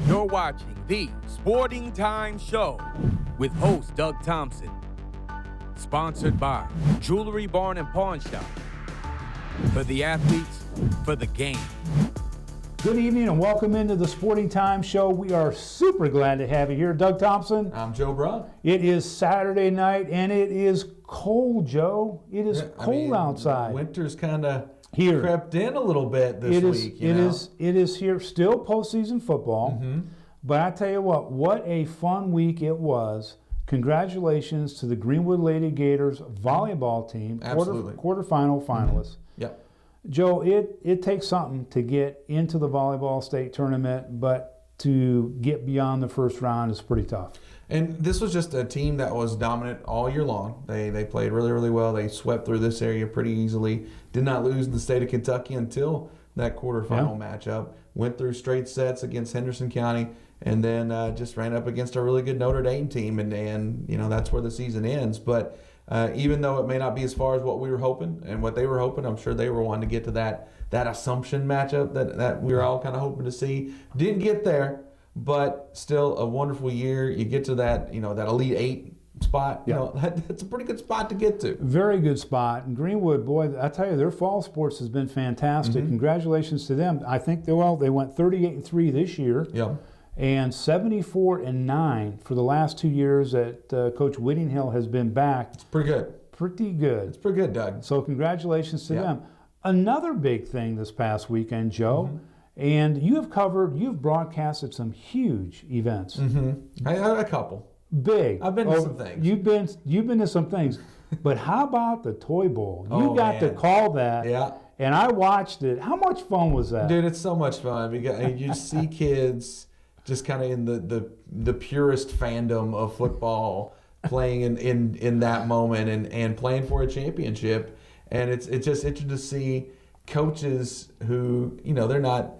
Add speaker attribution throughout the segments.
Speaker 1: You're watching the Sporting Time Show with host Doug Thompson. Sponsored by Jewelry Barn and Pawn Shop. For the athletes, for the game.
Speaker 2: Good evening and welcome into the Sporting Time Show. We are super glad to have you here. Doug Thompson.
Speaker 3: I'm Joe Brown.
Speaker 2: It is Saturday night and it is cold, Joe. It is cold outside.
Speaker 3: Winter's kind of
Speaker 2: here
Speaker 3: crept in a little bit this week.
Speaker 2: It is here. Still postseason football. Mm-hmm. But I tell you what a fun week it was. Congratulations to the Greenwood Lady Gators volleyball team.
Speaker 3: Absolutely.
Speaker 2: Quarterfinal finalists.
Speaker 3: Mm-hmm. Yep.
Speaker 2: Joe, it takes something to get into the volleyball state tournament, but to get beyond the first round is pretty tough.
Speaker 3: And this was just a team that was dominant all year long. They played really, really well. They swept through this area pretty easily. Did not lose in the state of Kentucky until that quarterfinal matchup. Went through straight sets against Henderson County, and then just ran up against a really good Notre Dame team, and you know that's where the season ends. But even though it may not be as far as what we were hoping and what they were hoping, I'm sure they were wanting to get to that Assumption matchup that we were all kind of hoping to see. Didn't get there, but still a wonderful year. You get to that that Elite Eight spot. That's a pretty good spot to get to.
Speaker 2: Very good spot. And Greenwood, boy, I tell you, their fall sports has been fantastic. Mm-hmm. Congratulations to them. I think they went 38-3 this year.
Speaker 3: Yeah.
Speaker 2: And 74-9 for the last 2 years that Coach Whittinghill has been back.
Speaker 3: It's pretty good.
Speaker 2: Pretty good.
Speaker 3: It's pretty good, Doug.
Speaker 2: So congratulations to them. Another big thing this past weekend, Joe, and you've broadcasted some huge events.
Speaker 3: Mm-hmm. A couple.
Speaker 2: Big.
Speaker 3: I've been to some things.
Speaker 2: You've been to some things. But how about the Toy Bowl? You got to call that.
Speaker 3: Yeah.
Speaker 2: And I watched it. How much fun was that?
Speaker 3: Dude, it's so much fun because you see kids just kind of in the purest fandom of football playing in that moment and playing for a championship. And it's just interesting to see coaches who, they're not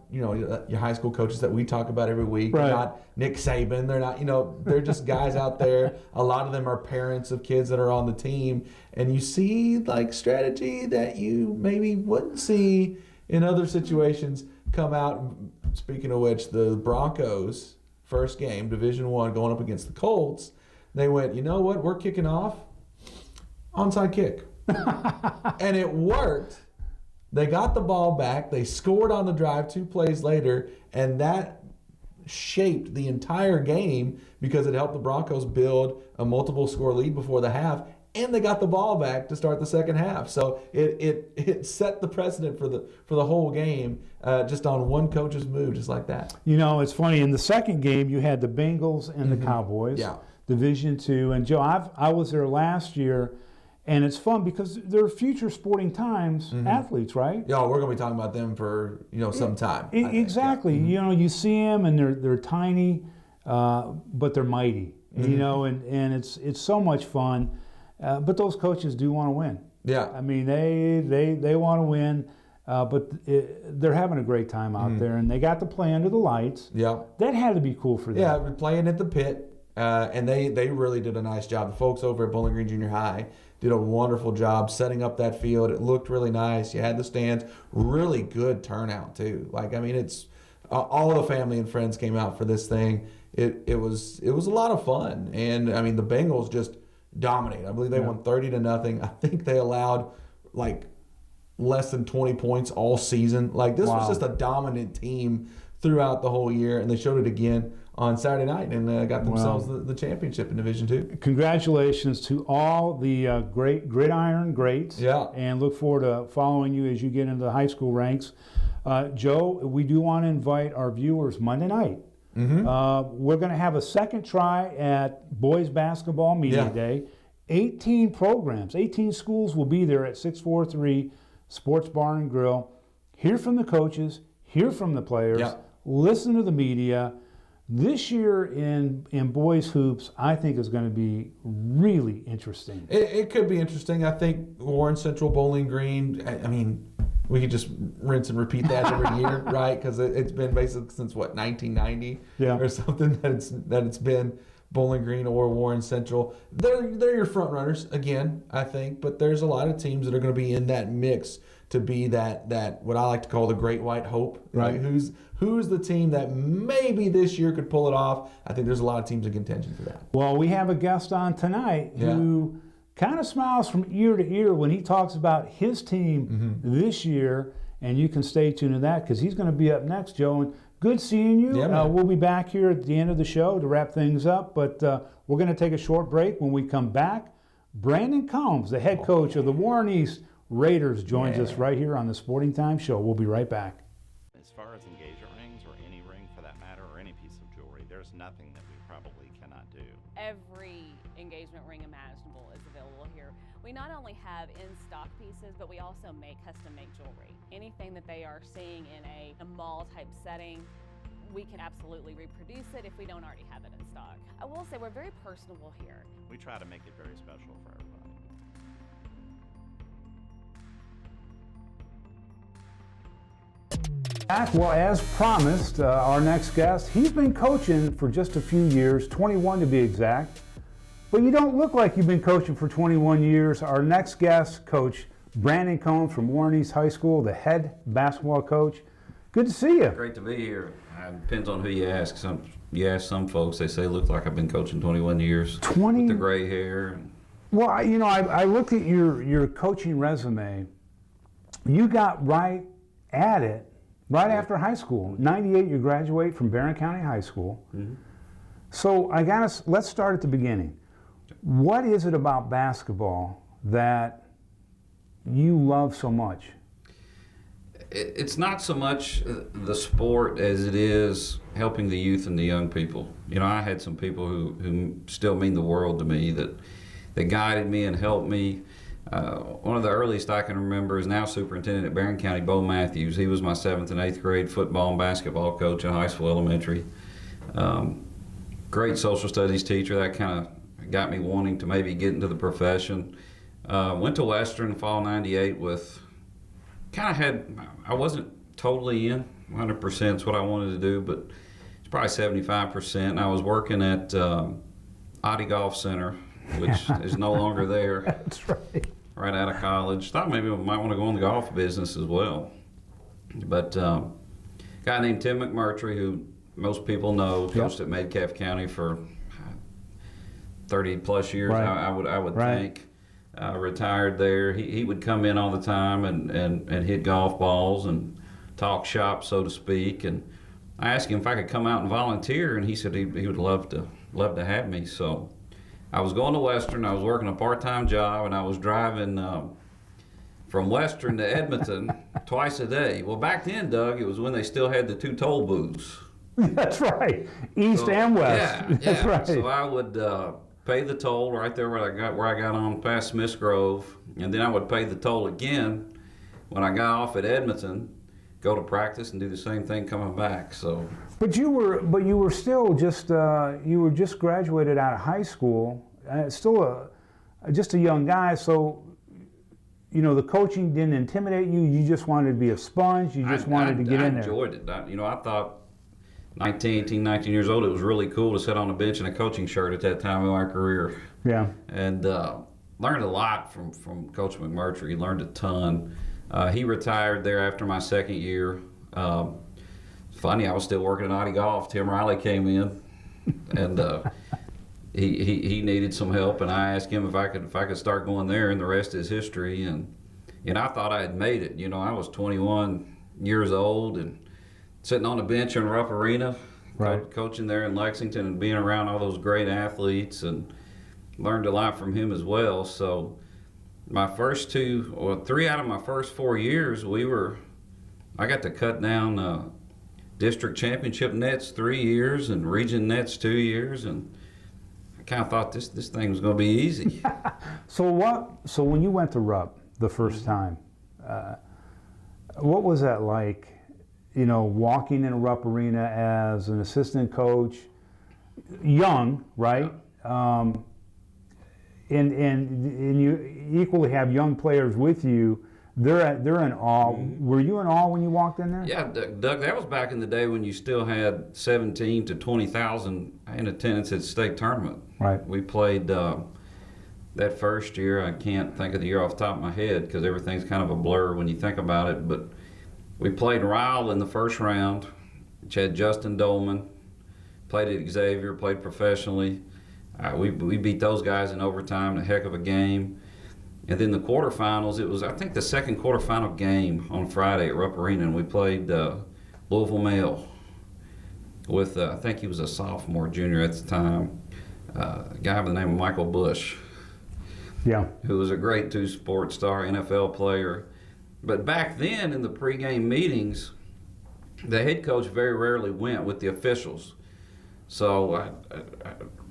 Speaker 3: your high school coaches that we talk about every week.
Speaker 2: Right.
Speaker 3: They're not Nick Saban. They're not, they're just guys out there. A lot of them are parents of kids that are on the team. And you see like strategy that you maybe wouldn't see in other situations come out. Speaking of which, the Broncos first game, Division I, going up against the Colts, they went, you know what, we're kicking off onside kick. And it worked. They got the ball back. They scored on the drive 2 plays later, and that shaped the entire game because it helped the Broncos build a multiple score lead before the half, and they got the ball back to start the second half. So it set the precedent for the whole game just on one coach's move, just like that.
Speaker 2: It's funny. In the second game, you had the Bengals and the Cowboys, Division II. And Joe, I was there last year. And it's fun because they're future Sporting Times athletes, right?
Speaker 3: Yeah, we're going to be talking about them for some time.
Speaker 2: Exactly. Yeah. You see them and they're tiny, but they're mighty. And it's so much fun. But those coaches do want to win.
Speaker 3: Yeah.
Speaker 2: I mean, they want to win, but they're having a great time out there, and they got to play under the lights.
Speaker 3: Yeah.
Speaker 2: That had to be cool for them.
Speaker 3: Yeah, we're playing at the pit, and they really did a nice job. The folks over at Bowling Green Junior High did a wonderful job setting up that field. It looked really nice. You had the stands. Really good turnout, too. It's all of the family and friends came out for this thing. It was a lot of fun. And, the Bengals just dominated. I believe they won 30-0. I think they allowed, less than 20 points all season. This was just a dominant team throughout the whole year, and they showed it again on Saturday night and got themselves the championship in Division II.
Speaker 2: Congratulations to all the great gridiron greats.
Speaker 3: Yeah.
Speaker 2: And look forward to following you as you get into the high school ranks. Joe, we do want to invite our viewers Monday night. We're going to have a second try at Boys Basketball Media Day. 18 programs, 18 schools will be there at 643 Sports Bar and Grill. Hear from the coaches, hear from the players, listen to the media. This year in boys hoops, I think is going to be really interesting.
Speaker 3: It could be interesting. I think Warren Central, Bowling Green, we could just rinse and repeat that every year, right? Because it's been basically since, 1990 or something that it's been Bowling Green or Warren Central. They're your front runners, again, I think. But there's a lot of teams that are going to be in that mix to be that what I like to call the great white hope.
Speaker 2: Right.
Speaker 3: Like who's the team that maybe this year could pull it off? I think there's a lot of teams in contention for that.
Speaker 2: Well, we have a guest on tonight who kind of smiles from ear to ear when he talks about his team this year, and you can stay tuned to that because he's going to be up next, Joe. And good seeing you.
Speaker 3: Yeah,
Speaker 2: we'll be back here at the end of the show to wrap things up, but we're going to take a short break. When we come back, Brandon Combs, the head coach of the Warren East Raiders, joins us right here on the Sporting Time Show. We'll be right back.
Speaker 4: As far as engagement rings, or any ring for that matter, or any piece of jewelry, there's nothing that we probably cannot do.
Speaker 5: Every engagement ring imaginable is available here. We not only have in-stock pieces, but we also make custom-made jewelry. Anything that they are seeing in a mall-type setting, we can absolutely reproduce it if we don't already have it in stock. I will say we're very personable here.
Speaker 4: We try to make it very special for everybody.
Speaker 2: Back, well, as promised, our next guest, he's been coaching for just a few years, 21 to be exact. But you don't look like you've been coaching for 21 years. Our next guest, Coach Brandon Combs from Warren East High School, the head basketball coach. Good to see you.
Speaker 6: Great to be here. It depends on who you ask. You ask some folks, they say, look like I've been coaching 21 years.
Speaker 2: 20?
Speaker 6: With the gray hair.
Speaker 2: Well, I looked at your coaching resume. You got right at it right after high school. 98, you graduate from Barron County High School. Mm-hmm. So let's start at the beginning. What is it about basketball that you love so much?
Speaker 6: It's not so much the sport as it is helping the youth and the young people. I had some people who still mean the world to me that guided me and helped me. One of the earliest I can remember is now superintendent at Barron County, Bo Matthews. He was my 7th and 8th grade football and basketball coach in high school, elementary. Great social studies teacher. That kind of got me wanting to maybe get into the profession. Went to Western fall 98 with I wasn't totally in 100% is what I wanted to do, but it's probably 75%. And I was working at Oddie Golf Center, which is no longer there.
Speaker 2: That's right.
Speaker 6: Right out of college. Thought maybe I might want to go in the golf business as well. But a guy named Tim McMurtry, who most people know, coached at Metcalfe County for 30 plus years,
Speaker 2: right.
Speaker 6: I would think. Retired there. He would come in all the time and hit golf balls and talk shop, so to speak. And I asked him if I could come out and volunteer, and he said he would love to have me. So I was going to Western. I was working a part-time job, and I was driving from Western to Edmonton twice a day. Well, back then, Doug, it was when they still had the 2 toll booths.
Speaker 2: That's right, east and west.
Speaker 6: Yeah,
Speaker 2: That's right.
Speaker 6: So I would pay the toll right there where I got on past Smiths Grove, and then I would pay the toll again when I got off at Edmonton, go to practice, and do the same thing coming back. So.
Speaker 2: But you were still just you were just graduated out of high school, still just a young guy. So, the coaching didn't intimidate you. You just wanted to be a sponge. You just wanted to get in there.
Speaker 6: I enjoyed it. I thought 19 years old, it was really cool to sit on a bench in a coaching shirt at that time in my career.
Speaker 2: Yeah.
Speaker 6: And learned a lot from Coach McMurtry. Learned a ton. He retired there after my second year. Funny, I was still working at Oddie Golf. Tim Riley came in, and he needed some help, and I asked him if I could start going there, and the rest is history. And I thought I had made it. I was 21 years old and sitting on the bench in Rupp Arena,
Speaker 2: right.
Speaker 6: Coaching there in Lexington and being around all those great athletes, and learned a lot from him as well. So my first 3 out of my first 4 years, I got to cut down district championship nets 3 years and region nets 2 years, and I kind of thought this thing was going to be easy.
Speaker 2: So when you went to Rupp the first time, what was that like? Walking in a Rupp Arena as an assistant coach, young, right? And you equally have young players with you. They're in awe. Were you in awe when you walked in there?
Speaker 6: Yeah, Doug, that was back in the day when you still had 17 to 20,000 in attendance at the state tournament.
Speaker 2: Right.
Speaker 6: We played that first year, I can't think of the year off the top of my head because everything's kind of a blur when you think about it. But we played Ryle in the first round, which had Justin Dolman, played at Xavier, played professionally. We beat those guys in overtime, a heck of a game. And then the quarterfinals, it was, I think, the second quarterfinal game on Friday at Rupp Arena, and we played Louisville Male with, I think he was a sophomore, junior at the time, a guy by the name of Michael Bush.
Speaker 2: Yeah.
Speaker 6: Who was a great two-sport star NFL player. But back then in the pregame meetings, the head coach very rarely went with the officials. So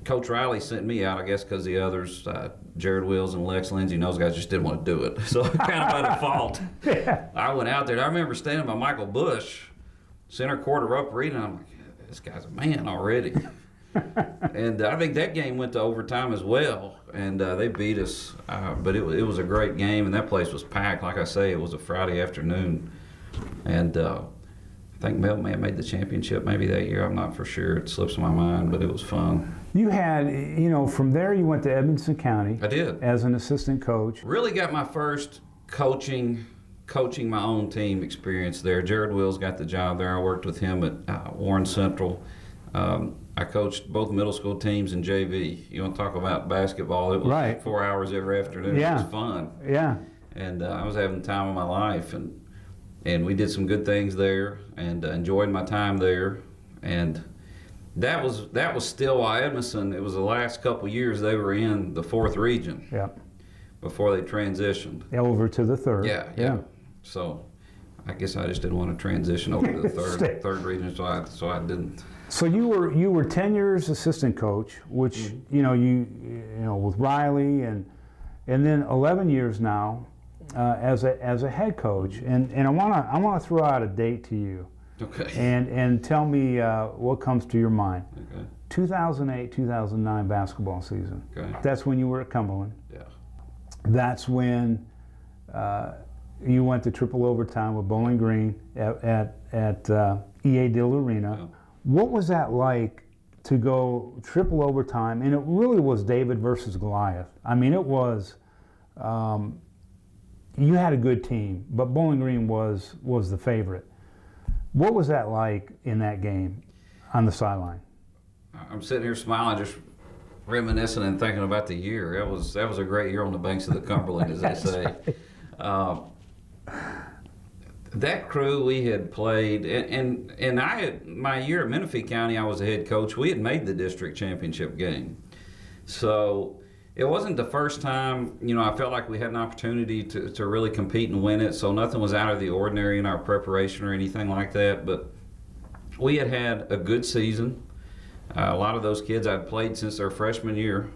Speaker 6: Coach Riley sent me out, I guess, because the others, Jared Wills and Lex Lindsey, and those guys just didn't want to do it. So kind of by default, I went out there. And I remember standing by Michael Bush, center court of Rupp Arena, and I'm like, this guy's a man already. And I think that game went to overtime as well, and they beat us. But it was a great game, and that place was packed. Like I say, it was a Friday afternoon, and I think Mailman made the championship maybe that year. I'm not for sure. It slips my mind, but it was fun.
Speaker 2: You had, from there you went to Edmonson County.
Speaker 6: I did.
Speaker 2: As an assistant coach.
Speaker 6: Really got my first coaching my own team experience there. Jared Wills got the job there. I worked with him at Warren Central. I coached both middle school teams in JV. You want to talk about basketball? It was
Speaker 2: right.
Speaker 6: 4 hours every afternoon.
Speaker 2: Yeah.
Speaker 6: It was fun.
Speaker 2: Yeah.
Speaker 6: And I was having the time of my life, and we did some good things there, and enjoyed my time there. And that was still while Edmondson. It was the last couple years they were in the 4th region.
Speaker 2: Yeah.
Speaker 6: Before they transitioned.
Speaker 2: Over to the 3rd.
Speaker 6: Yeah. So I guess I just didn't want to transition over to the third region, so I didn't. So
Speaker 2: you were 10 years assistant coach, which you with Riley, and then 11 years now as a head coach. And I want to throw out a date to you.
Speaker 6: Okay.
Speaker 2: And tell me what comes to your mind.
Speaker 6: Okay.
Speaker 2: 2008-2009 basketball season.
Speaker 6: Okay.
Speaker 2: That's when you were at Cumberland.
Speaker 6: Yeah.
Speaker 2: That's when you went to triple overtime with Bowling Green at EA Dill Arena.
Speaker 6: Yeah.
Speaker 2: What was that like to go triple overtime? And it really was David versus Goliath. I mean, it was, you had a good team, but Bowling Green was the favorite. What was that like in that game on the sideline?
Speaker 6: I'm sitting here smiling, just reminiscing and thinking about the year. That was a great year on the banks of the Cumberland, as they say. That crew we had played, and I had my year at Menifee County. I was a head coach. We had made the district championship game, so it wasn't the first time. I felt like we had an opportunity to really compete and win it. So nothing was out of the ordinary in our preparation or anything like that. But we had a good season. A lot of those kids I'd played since their freshman year.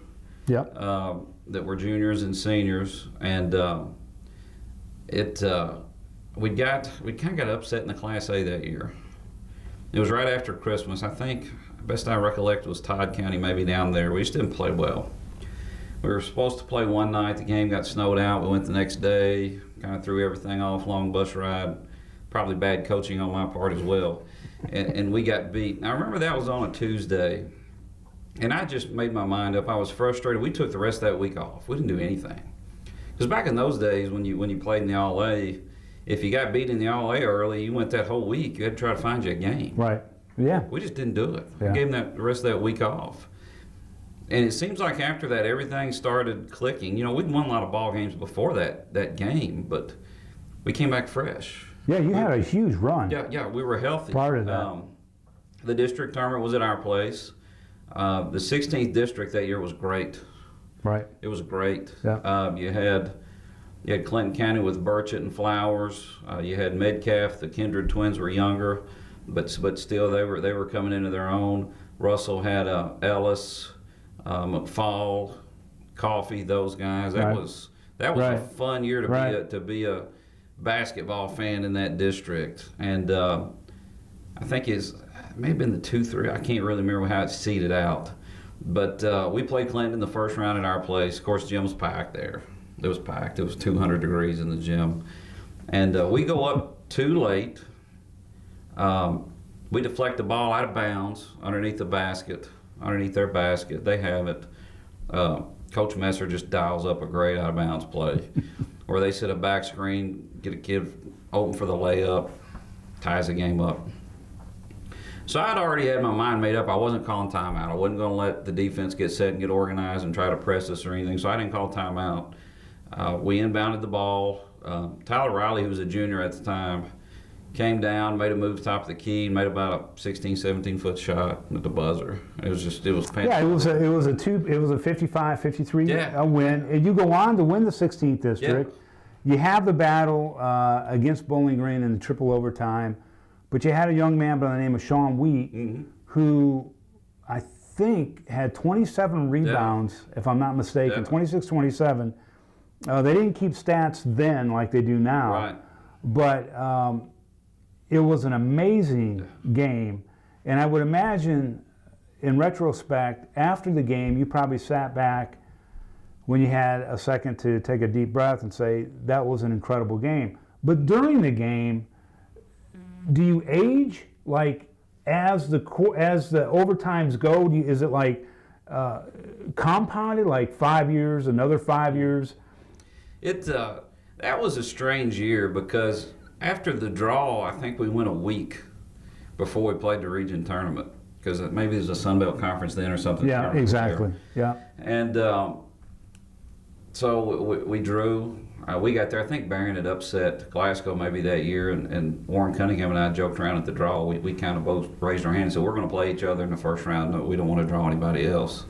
Speaker 2: Yep.
Speaker 6: That were juniors and seniors, and we kind of got upset in the Class A that year. It was right after Christmas. I think, best I recollect, was Todd County maybe down there. We just didn't play well. We were supposed to play one night. The game got snowed out. We went the next day, kind of threw everything off, long bus ride. Probably bad coaching on my part as well. And we got beat. Now, I remember that was on a Tuesday. And I just made my mind up. I was frustrated. We took the rest of that week off. We didn't do anything. Because back in those days, when you played in the All-A, if you got beat in the All-A early, you went that whole week. You had to try to find you a game.
Speaker 2: Right. Yeah.
Speaker 6: We just didn't do it.
Speaker 2: Yeah.
Speaker 6: We gave them the rest of that week off. And it seems like after that, everything started clicking. We'd won a lot of ball games before that game, but we came back fresh.
Speaker 2: Yeah, you had a huge run.
Speaker 6: Yeah, we were healthy.
Speaker 2: Prior to that.
Speaker 6: The district tournament was at our place. The 16th district that year was great.
Speaker 2: Right.
Speaker 6: It was great.
Speaker 2: Yeah.
Speaker 6: You had Clinton County with Burchett and Flowers. You had Metcalf. The Kindred twins were younger, but still they were coming into their own. Russell had Ellis, McFall, Coffee. Those guys. That
Speaker 2: Right.
Speaker 6: was
Speaker 2: Right.
Speaker 6: a fun year to be a basketball fan in that district. And I think it may have been the 2-3. I can't really remember how it seeded out. But we played Clinton in the first round at our place. Of course, the gym was packed there. It was packed. It was 200 degrees in the gym. And we go up too late. We deflect the ball out of bounds underneath their basket. They have it. Coach Messer just dials up a great out of bounds play, where they set a back screen, get a kid open for the layup, ties the game up. So I'd already had my mind made up. I wasn't calling timeout. I wasn't going to let the defense get set and get organized and try to press us or anything, so I didn't call timeout. We inbounded the ball. Tyler Riley, who was a junior at the time, came down, made a move to the top of the key, made about a 16, 17-foot shot at the buzzer. It was fantastic.
Speaker 2: Yeah, it was a 55-53 win. And you go on to win the 16th district. Yeah. You have the battle against Bowling Green in the triple overtime, but you had a young man by the name of Sean Wheat, who I think had 27 rebounds, if I'm not mistaken, 26-27. They didn't keep stats then like they do now,
Speaker 6: right.
Speaker 2: But it was an amazing game. And I would imagine, in retrospect, after the game, you probably sat back when you had a second to take a deep breath and say, that was an incredible game. But during the game, do you age like as the overtimes go? Is it like compounded, like 5 years, another 5 years?
Speaker 6: That was a strange year because after the draw, I think we went a week before we played the region tournament because maybe there's a Sun Belt Conference then or something.
Speaker 2: Yeah, exactly. Yeah.
Speaker 6: And so we drew. We got there. I think Barron had upset Glasgow maybe that year, and Warren Cunningham and I joked around at the draw. We kind of both raised our hands and said, we're going to play each other in the first round. No, we don't want to draw anybody else.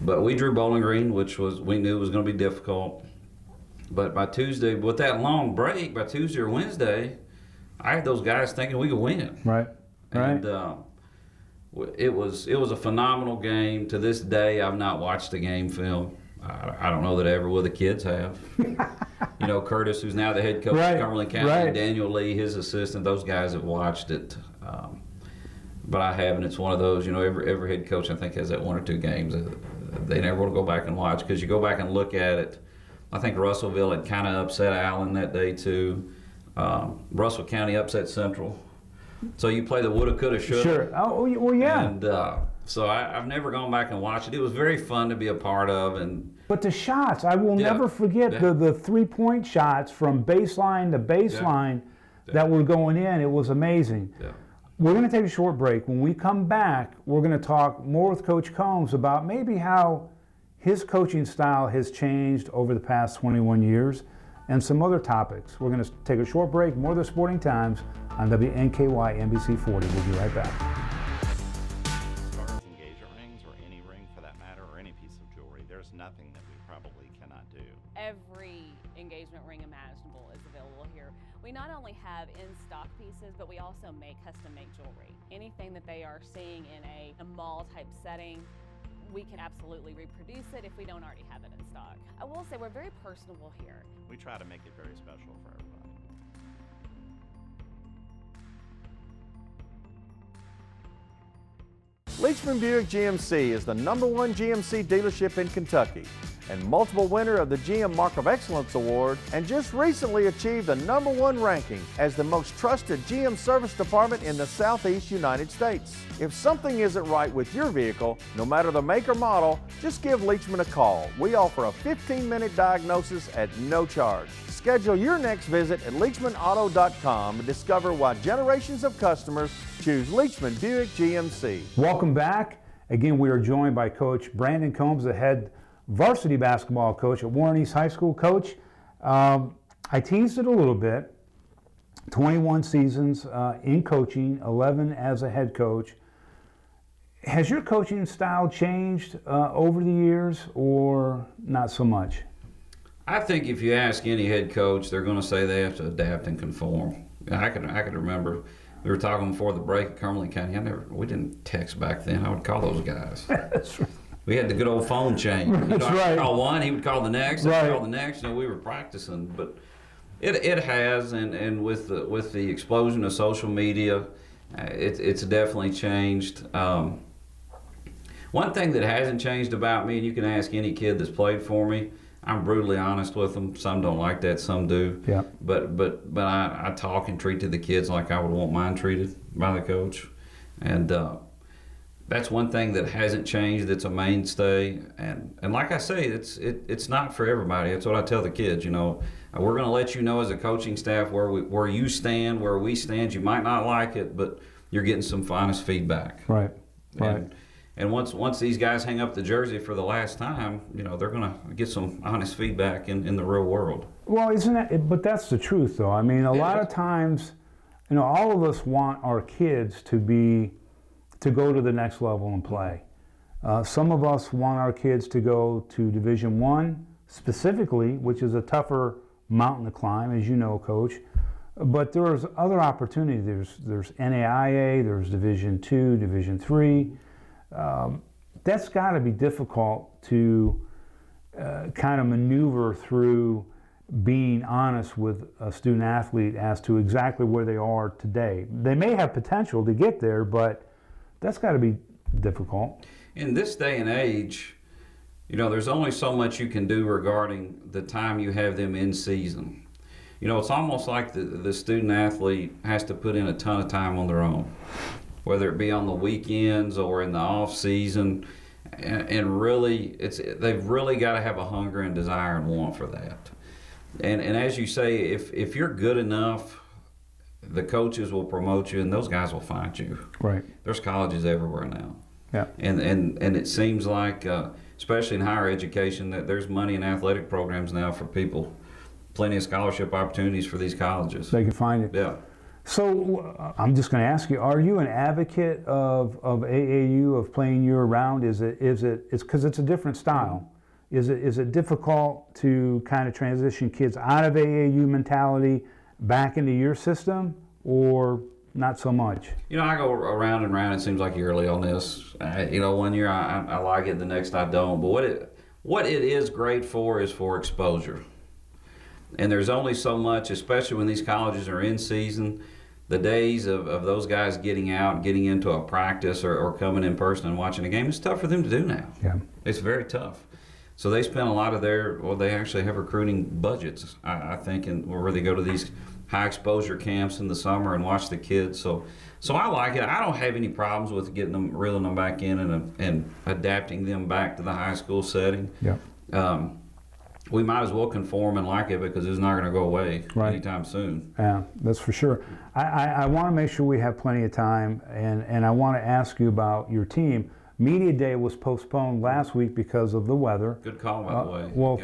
Speaker 6: But we drew Bowling Green, which we knew was going to be difficult. But by Tuesday, with that long break, by Tuesday or Wednesday, I had those guys thinking we could win.
Speaker 2: Right.
Speaker 6: And it was a phenomenal game. To this day, I've not watched the game film. I don't know that I ever will. The kids have. You know, Curtis, who's now the head coach of Cumberland County, and Daniel Lee, his assistant, those guys have watched it. But I haven't. It's one of those, you know, every head coach, I think, has that one or two games they never want to go back and watch because you go back and look at it. I think Russellville had kind of upset Allen that day, too. Russell County upset Central. So you play the woulda, coulda, shoulda.
Speaker 2: Sure. Oh, well, yeah.
Speaker 6: And so I've never gone back and watched it. It was very fun to be a part of.
Speaker 2: But the shots, I will never forget the three-point shots from baseline to baseline that were going in. It was amazing.
Speaker 6: Yeah.
Speaker 2: We're going to take a short break. When we come back, we're going to talk more with Coach Combs about maybe how his coaching style has changed over the past 21 years and some other topics. We're going to take a short break, more of the Sporting Times on WNKY NBC 40. We'll be right back.
Speaker 4: Stars, engagement rings, or any ring for that matter, or any piece of jewelry, there's nothing that we probably cannot do.
Speaker 5: Every engagement ring imaginable is available here. We not only have in-stock pieces, but we also make custom-made jewelry. Anything that they are seeing in a mall-type setting, we can absolutely reproduce it if we don't already have it in stock. I will say we're very personable here.
Speaker 4: We try to make it very special for everybody.
Speaker 7: Leachman Buick GMC is the #1 GMC dealership in Kentucky and multiple winner of the GM Mark of Excellence Award, and just recently achieved the #1 ranking as the most trusted GM service department in the Southeast United States. If something isn't right with your vehicle, no matter the make or model, just give Leachman a call. We offer a 15-minute diagnosis at no charge. Schedule your next visit at LeachmanAuto.com and discover why generations of customers choose Leachman Buick GMC.
Speaker 2: Welcome back. Again, we are joined by Coach Brandon Combs, the head varsity basketball coach at Warren East High School. Coach, I teased it a little bit. 21 seasons in coaching, 11 as a head coach. Has your coaching style changed over the years or not so much?
Speaker 6: I think if you ask any head coach, they're going to say they have to adapt and conform. I could remember we were talking before the break at Cumberland County. We didn't text back then. I would call those guys.
Speaker 2: That's right.
Speaker 6: We had the good old phone chain.
Speaker 2: That's
Speaker 6: I
Speaker 2: right.
Speaker 6: would call one, he would call the next,
Speaker 2: Right.
Speaker 6: I'd call the next. You know, we were practicing, but it has, and with the explosion of social media, it's definitely changed. One thing that hasn't changed about me, and you can ask any kid that's played for me, I'm brutally honest with them. Some don't like that, some do.
Speaker 2: Yeah.
Speaker 6: But I talk and treat to the kids like I would want mine treated by the coach, and That's one thing that hasn't changed. It's a mainstay, and like I say, it's not for everybody. That's what I tell the kids. You know, we're going to let you know as a coaching staff where you stand, where we stand. You might not like it, but you're getting some honest feedback.
Speaker 2: Right.
Speaker 6: And once these guys hang up the jersey for the last time, you know, they're going to get some honest feedback in the real world.
Speaker 2: Well, isn't that? But that's the truth, though. I mean, a lot of times, you know, all of us want our kids to go to the next level and play. Some of us want our kids to go to Division I specifically, which is a tougher mountain to climb, as you know, Coach. But there's other opportunities. There's NAIA, there's Division II, Division III. That's got to be difficult to kind of maneuver through being honest with a student athlete as to exactly where they are today. They may have potential to get there, but that's got to be difficult.
Speaker 6: In this day and age, you know, there's only so much you can do regarding the time you have them in season. You know, it's almost like the student athlete has to put in a ton of time on their own, whether it be on the weekends or in the off season, and really, they've really got to have a hunger and desire and want for that. And as you say, if you're good enough, the coaches will promote you, and those guys will find you.
Speaker 2: Right.
Speaker 6: There's colleges everywhere now.
Speaker 2: Yeah.
Speaker 6: And it seems like, especially in higher education, that there's money in athletic programs now for people. Plenty of scholarship opportunities for these colleges.
Speaker 2: They can find it.
Speaker 6: Yeah.
Speaker 2: So I'm just going to ask you: are you an advocate of AAU, of playing year-round? It's because it's a different style. Is it difficult to kind of transition kids out of AAU mentality back into your system, or not so much?
Speaker 6: You know, I go around and around. It seems like you're early on this. You know, one year I like it, the next I don't. But what it is great for is for exposure. And there's only so much, especially when these colleges are in season, the days of those guys getting out, getting into a practice or coming in person and watching a game, it's tough for them to do now.
Speaker 2: Yeah.
Speaker 6: It's very tough. So they spend a lot of they actually have recruiting budgets, I think, where they go to these high exposure camps in the summer and watch the kids. So I like it. I don't have any problems with getting them, reeling them back in and adapting them back to the high school setting.
Speaker 2: Yeah.
Speaker 6: We might as well conform and like it because it's not going to go away anytime soon.
Speaker 2: Yeah, that's for sure. I want to make sure we have plenty of time, and I want to ask you about your team. Media Day was postponed last week because of the weather.
Speaker 6: Good call, by the way.
Speaker 2: Well,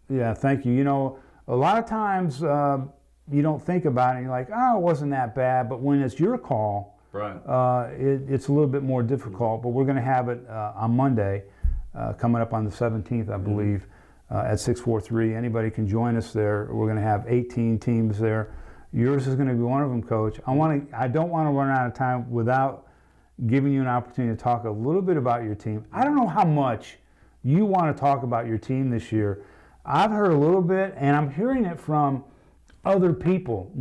Speaker 2: yeah, thank you. You know, a lot of times you don't think about it, and you're like, oh, it wasn't that bad. But when it's your call,
Speaker 6: right,
Speaker 2: it's a little bit more difficult. But we're going to have it on Monday, coming up on the 17th, I believe. At 643. Anybody can join us there. We're going to have 18 teams there. Yours is going to be one of them, Coach. I don't want to run out of time without giving you an opportunity to talk a little bit about your team. I don't know how much you want to talk about your team this year. I've heard a little bit, and I'm hearing it from other people,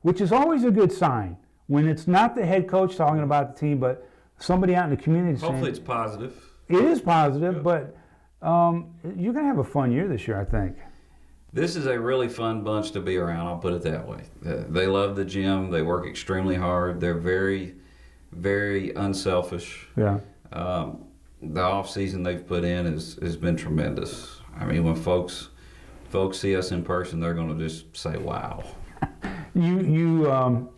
Speaker 2: which is always a good sign when it's not the head coach talking about the team, but somebody out in the community.
Speaker 6: Hopefully it's positive.
Speaker 2: It is positive, but you're going to have a fun year this year, I think.
Speaker 6: This is a really fun bunch to be around, I'll put it that way. They love the gym. They work extremely hard. They're very, very unselfish.
Speaker 2: Yeah.
Speaker 6: The off-season they've put in has been tremendous. I mean, when folks see us in person, they're going to just say, wow.
Speaker 2: You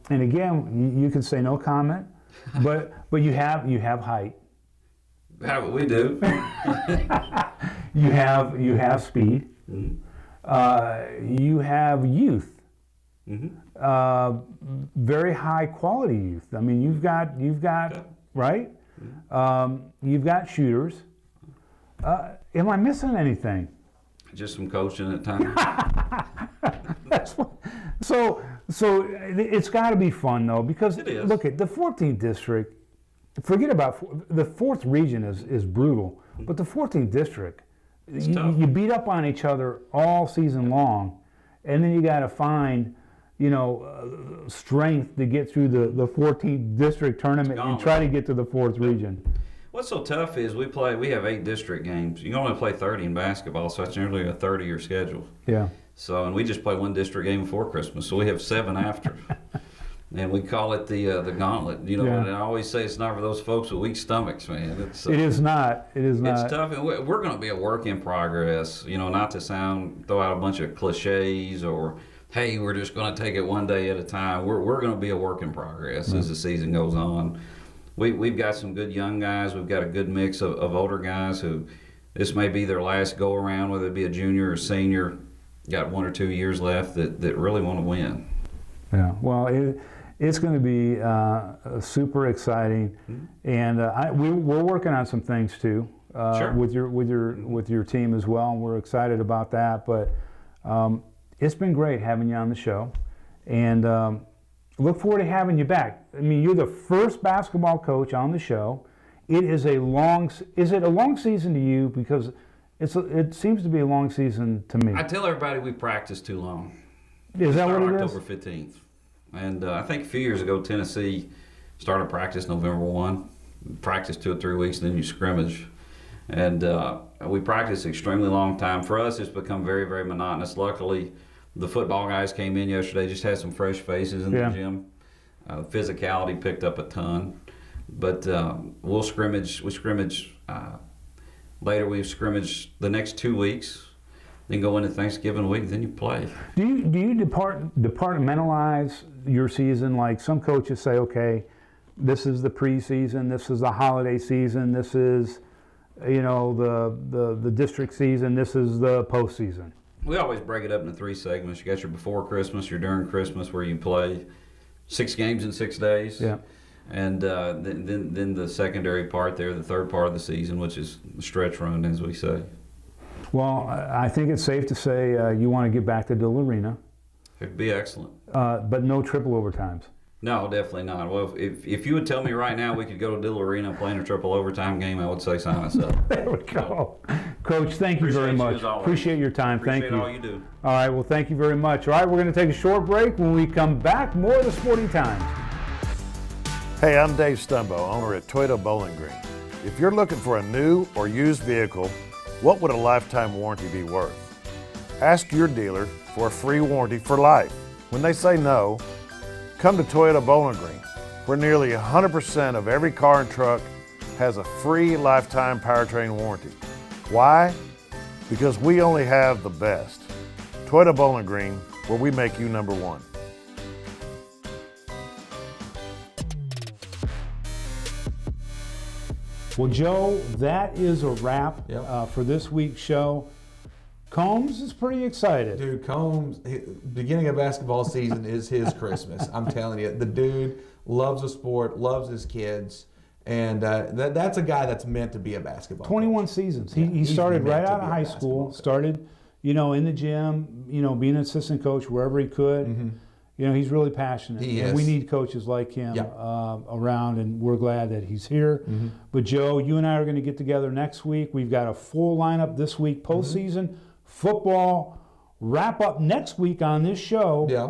Speaker 2: and again, you can say no comment, but you have height.
Speaker 6: We do.
Speaker 2: You have speed. Mm-hmm. You have youth. Mm-hmm. Very high quality youth. I mean, you've got right. Mm-hmm. You've got shooters. Am I missing anything?
Speaker 6: Just some coaching at times.
Speaker 2: So it's got to be fun though, because look at the 14th district. Forget about the 4th region is brutal, but the 14th district, you beat up on each other all season long, and then you got to find, strength to get through the 14th district tournament and try to get to the 4th region.
Speaker 6: What's so tough is we have 8 district games. You can only play 30 in basketball, so that's nearly a 30-year schedule.
Speaker 2: Yeah.
Speaker 6: So, and we just play 1 district game before Christmas, so we have 7 after. And we call it the gauntlet. You know,
Speaker 2: Yeah.
Speaker 6: and I always say it's not for those folks with weak stomachs, man.
Speaker 2: It is not. It is not.
Speaker 6: It's tough, and we're going to be a work in progress. You know, not to throw out a bunch of cliches or, hey, we're just going to take it one day at a time. We're going to be a work in progress as the season goes on. We've got some good young guys. We've got a good mix of older guys who this may be their last go around, whether it be a junior or senior. Got 1 or 2 years left that really want to win.
Speaker 2: Yeah. Well, it's going to be super exciting, and we're working on some things too
Speaker 6: Sure.
Speaker 2: with your team as well, and we're excited about that. But it's been great having you on the show, and look forward to having you back. I mean, you're the first basketball coach on the show. Is it a long season to you? Because it seems to be a long season to me.
Speaker 6: I tell everybody we practice too long.
Speaker 2: Is that what it is?
Speaker 6: October 15th. And I think a few years ago, Tennessee started practice November 1. Practice 2 or 3 weeks, then you scrimmage. And we practice extremely long time. For us, it's become very, very monotonous. Luckily, the football guys came in yesterday, just had some fresh faces in the gym. Physicality picked up a ton. But we'll scrimmage. We scrimmage later. We scrimmage the next 2 weeks. Then go into Thanksgiving week. Then you play.
Speaker 2: Do you departmentalize your season? Like some coaches say, okay, this is the preseason, this is the holiday season, this is, the district season, this is the postseason.
Speaker 6: We always break it up into 3 segments. You got your before Christmas, your during Christmas, where you play 6 games in 6 days.
Speaker 2: Yeah.
Speaker 6: And then the secondary part there, the third part of the season, which is the stretch run, as we say.
Speaker 2: Well, I think it's safe to say you want to get back to Dill Arena.
Speaker 6: It'd be excellent.
Speaker 2: But no triple overtimes.
Speaker 6: No, definitely not. Well, if you would tell me right now we could go to Dill Arena and play in a triple overtime game, I would say sign us up.
Speaker 2: There we go. Coach, thank you very much. Appreciate your time. Thank you.
Speaker 6: Appreciate all you do.
Speaker 2: All right, well, thank you very much. All right, we're going to take a short break. When we come back, more of the Sporting Times.
Speaker 7: Hey, I'm Dave Stumbo, owner at Toyota Bowling Green. If you're looking for a new or used vehicle, what would a lifetime warranty be worth? Ask your dealer for a free warranty for life. When they say no, come to Toyota Bowling Green, where nearly 100% of every car and truck has a free lifetime powertrain warranty. Why? Because we only have the best. Toyota Bowling Green, where we make you number one.
Speaker 2: Well, Joe, that is a wrap
Speaker 3: Yep.
Speaker 2: for this week's show. Combs is pretty excited.
Speaker 3: Dude, Combs, beginning of basketball season is his Christmas. I'm telling you, the dude loves the sport, loves his kids, and that's a guy that's meant to be a basketball
Speaker 2: 21
Speaker 3: coach.
Speaker 2: seasons.
Speaker 3: Yeah,
Speaker 2: He
Speaker 3: he's
Speaker 2: started
Speaker 3: meant
Speaker 2: right
Speaker 3: to
Speaker 2: out of
Speaker 3: be a
Speaker 2: high
Speaker 3: basketball
Speaker 2: school,
Speaker 3: coach.
Speaker 2: started, in the gym, being an assistant coach wherever he could.
Speaker 3: Mm-hmm.
Speaker 2: He's really passionate.
Speaker 3: He
Speaker 2: and
Speaker 3: is.
Speaker 2: we need coaches like him
Speaker 3: Yeah.
Speaker 2: around, and we're glad that he's here.
Speaker 3: Mm-hmm.
Speaker 2: But Joe, you and I are going to get together next week. We've got a full lineup this week, postseason, football, wrap up next week on this show.
Speaker 3: Yeah.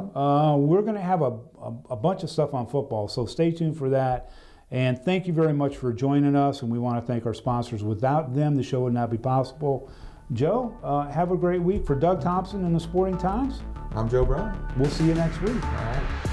Speaker 2: We're going to have a bunch of stuff on football, so stay tuned for that. And thank you very much for joining us, and we want to thank our sponsors. Without them, the show would not be possible. Joe, have a great week. For Doug Thompson and the Sporting Times,
Speaker 3: I'm Joe Brown.
Speaker 2: we'll see you next week.
Speaker 3: All right.